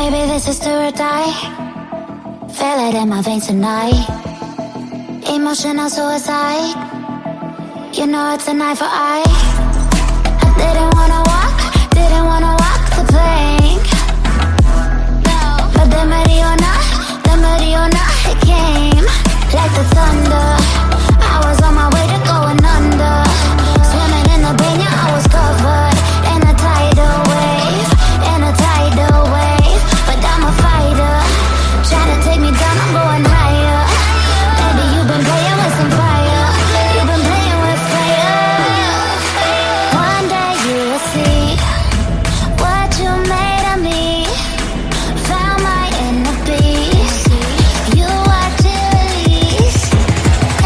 Baby, this is do or die. Feel it in my veins tonight. Emotional suicide. You know it's an eye for eye. I didn't wanna walk the plank. But the Mariona, it came like the thunder. I was on my way to going under. Swimming in the banya, I was covered in a tidal wave, But I'm a fighter, trying to take me down, I'm going higher. Baby, you've been playing with some fire. You've been playing with fire. One day you will see what you made of me. Found my inner beast. You watch it release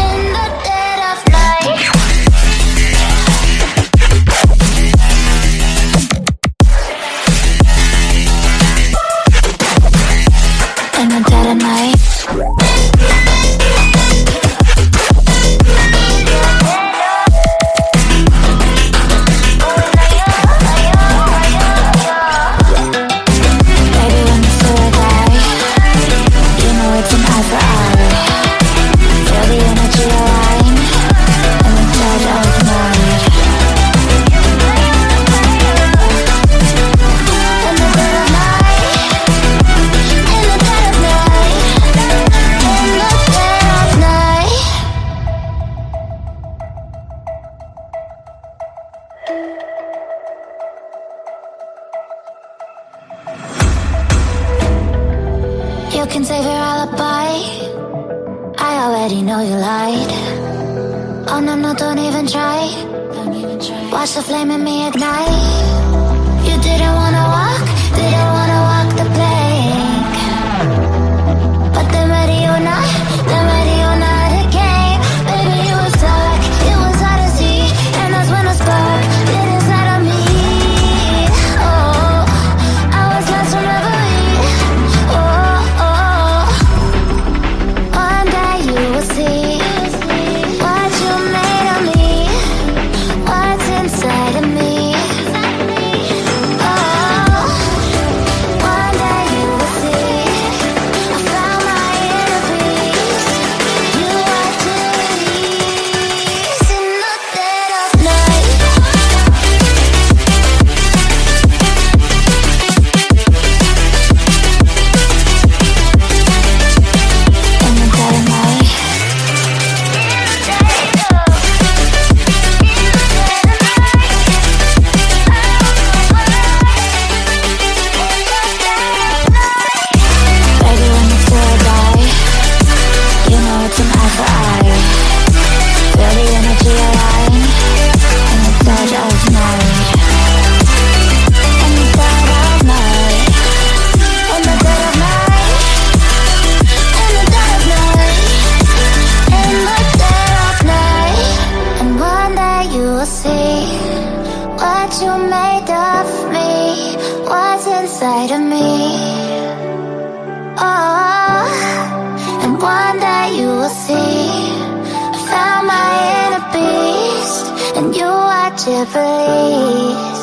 in the dead of night. In the dead of night. Baby, when you say I die, you know it's an eye for eye. Feel the energy align in the dead of night. In the dead of night. In the dead of night. In the dead of night. You can save your alibi. I already know you lied. Oh no, don't even try. Watch the flame in me ignite. You didn't wanna walk the plank. But the Mariona, it came. Baby, you was dark, it was hard to see. And that's when the spark lit inside of me. Oh, I was lost from reverie. Oh, one day you will see what you made of me, what's inside of me. Oh, one day you will see I found my inner peace. You watch it release in the dead of night. In the dead of night. Baby, when you say I die, you know it's an eye for eye. Feel the energy align in the dead of night. In the dead of night. In the dead of night. In the dead of night. In the dead of night. And one day you will see what you made of me, what's inside of me. Oh, and one day you will see I found my inner beast, and you watch it release